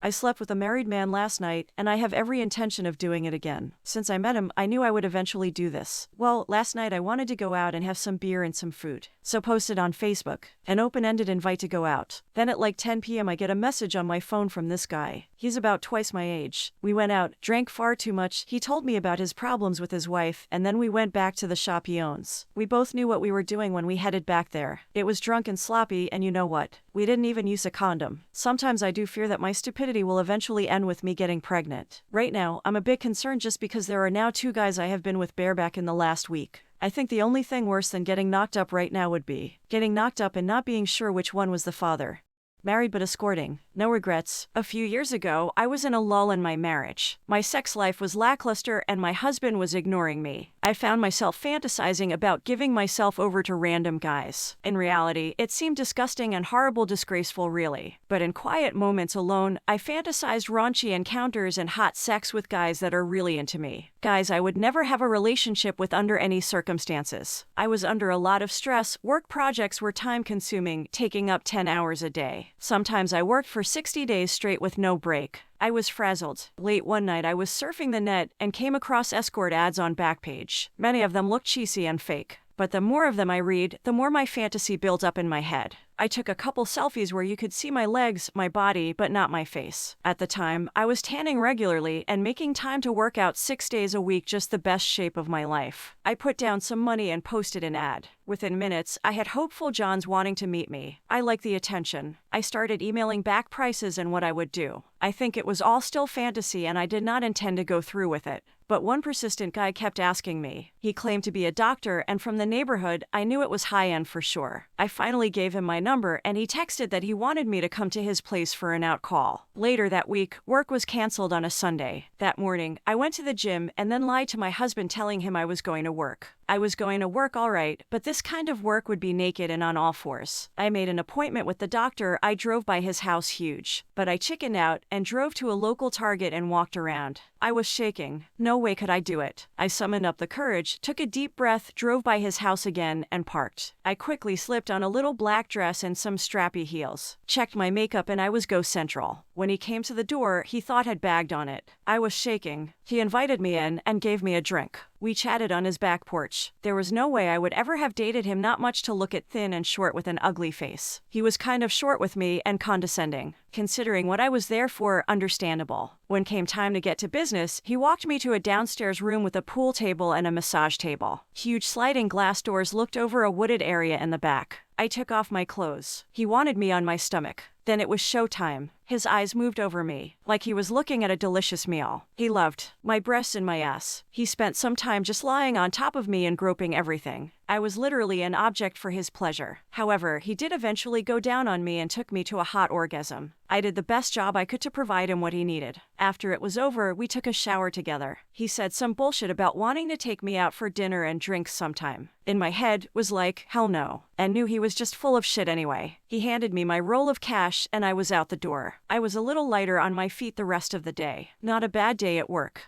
I slept with a married man last night, and I have every intention of doing it again. Since I met him, I knew I would eventually do this. Well, last night I wanted to go out and have some beer and some food. So posted on Facebook, an open-ended invite to go out. Then at like 10 p.m. I get a message on my phone from this guy. He's about twice my age. We went out, drank far too much, he told me about his problems with his wife, and then we went back to the shop he owns. We both knew what we were doing when we headed back there. It was drunk and sloppy, and you know what? We didn't even use a condom. Sometimes I do fear that my stupidity will eventually end with me getting pregnant. Right now, I'm a bit concerned just because there are now 2 guys I have been with bareback in the last week. I think the only thing worse than getting knocked up right now would be getting knocked up and not being sure which one was the father. Married but escorting. No regrets. A few years ago, I was in a lull in my marriage. My sex life was lackluster and my husband was ignoring me. I found myself fantasizing about giving myself over to random guys. In reality, it seemed disgusting and horrible, disgraceful really. But in quiet moments alone, I fantasized raunchy encounters and hot sex with guys that are really into me. Guys I would never have a relationship with under any circumstances. I was under a lot of stress, work projects were time-consuming, taking up 10 hours a day. Sometimes I worked for 60 days straight with no break. I was frazzled. Late one night I was surfing the net and came across escort ads on Backpage. Many of them looked cheesy and fake. But the more of them I read, the more my fantasy built up in my head. I took a couple selfies where you could see my legs, my body, but not my face. At the time, I was tanning regularly and making time to work out 6 days a week, just the best shape of my life. I put down some money and posted an ad. Within minutes, I had hopeful Johns wanting to meet me. I liked the attention. I started emailing back prices and what I would do. I think it was all still fantasy and I did not intend to go through with it. But one persistent guy kept asking me. He claimed to be a doctor, and from the neighborhood, I knew it was high-end for sure. I finally gave him my number, and he texted that he wanted me to come to his place for an out call. Later that week, work was canceled on a Sunday. That morning, I went to the gym and then lied to my husband telling him I was going to work. I was going to work all right, but this kind of work would be naked and on all fours. I made an appointment with the doctor. I drove by his house huge, but I chickened out and drove to a local Target and walked around. I was shaking. No way could I do it. I summoned up the courage, took a deep breath, drove by his house again, and parked. I quickly slipped on a little black dress and some strappy heels. Checked my makeup and I was go central. When he came to the door, he thought I'd bagged on it. I was shaking. He invited me in and gave me a drink. We chatted on his back porch. There was no way I would ever have dated him, not much to look at, thin and short with an ugly face. He was kind of short with me and condescending. Considering what I was there for, understandable. When came time to get to business, he walked me to a downstairs room with a pool table and a massage table. Huge sliding glass doors looked over a wooded area in the back. I took off my clothes. He wanted me on my stomach. Then it was showtime. His eyes moved over me, like he was looking at a delicious meal. He loved my breasts and my ass. He spent some time just lying on top of me and groping everything. I was literally an object for his pleasure. However, he did eventually go down on me and took me to a hot orgasm. I did the best job I could to provide him what he needed. After it was over, we took a shower together. He said some bullshit about wanting to take me out for dinner and drinks sometime. In my head, was like, hell no, and knew he was just full of shit anyway. He handed me my roll of cash and I was out the door. I was a little lighter on my feet the rest of the day. Not a bad day at work.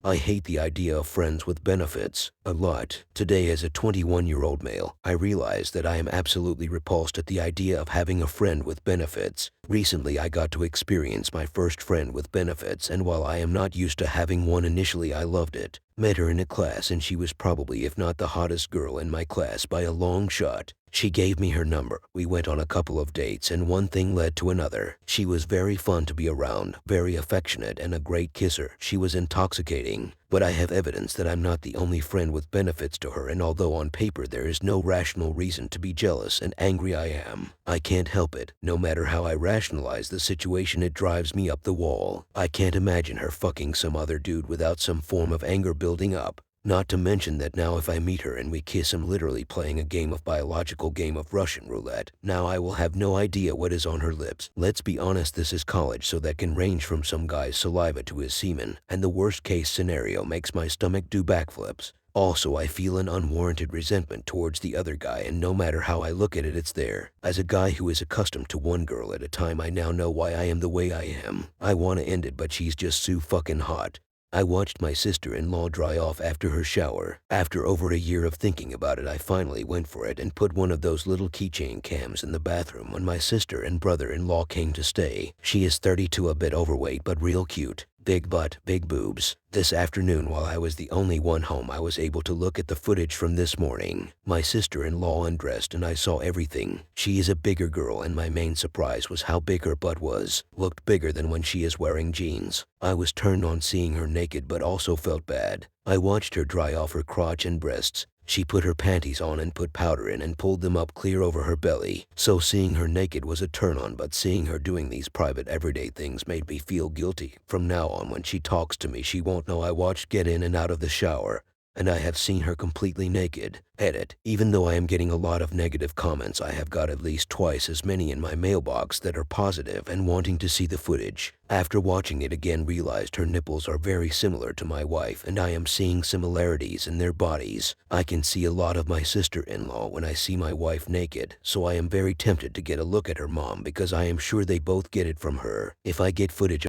I hate the idea of friends with benefits a lot. Today, as a 21-year-old male, I realize that I am absolutely repulsed at the idea of having a friend with benefits. Recently, I got to experience my first friend with benefits, and while I am not used to having one initially, I loved it. Met her in a class and she was probably, if not the hottest girl in my class by a long shot. She gave me her number. We went on a couple of dates and one thing led to another. She was very fun to be around, very affectionate and a great kisser. She was intoxicating. But I have evidence that I'm not the only friend with benefits to her, and although on paper there is no rational reason to be jealous and angry, I am. I can't help it. No matter how I rationalize the situation, it drives me up the wall. I can't imagine her fucking some other dude without some form of anger building up. Not to mention that now if I meet her and we kiss, I'm literally playing a biological game of Russian roulette. Now I will have no idea what is on her lips. Let's be honest, this is college, so that can range from some guy's saliva to his semen, and the worst case scenario makes my stomach do backflips. Also, I feel an unwarranted resentment towards the other guy, and no matter how I look at it, it's there. As a guy who is accustomed to one girl at a time, I now know why I am the way I am. I want to end it, but she's just so fucking hot. I watched my sister-in-law dry off after her shower. After over a year of thinking about it, I finally went for it and put one of those little keychain cams in the bathroom when my sister and brother-in-law came to stay. She is 32, a bit overweight but real cute. Big butt, big boobs. This afternoon, while I was the only one home, I was able to look at the footage from this morning. My sister-in-law undressed and I saw everything. She is a bigger girl and my main surprise was how big her butt was. Looked bigger than when she is wearing jeans. I was turned on seeing her naked but also felt bad. I watched her dry off her crotch and breasts. She put her panties on and put powder in and pulled them up clear over her belly. So seeing her naked was a turn on, but seeing her doing these private everyday things made me feel guilty. From now on, when she talks to me, she won't know I watched get in and out of the shower, and I have seen her completely naked. Edit. Even though I am getting a lot of negative comments, I have got at least twice as many in my mailbox that are positive and wanting to see the footage. After watching it again, realized her nipples are very similar to my wife and I am seeing similarities in their bodies. I can see a lot of my sister-in-law when I see my wife naked, so I am very tempted to get a look at her mom because I am sure they both get it from her. If I get footage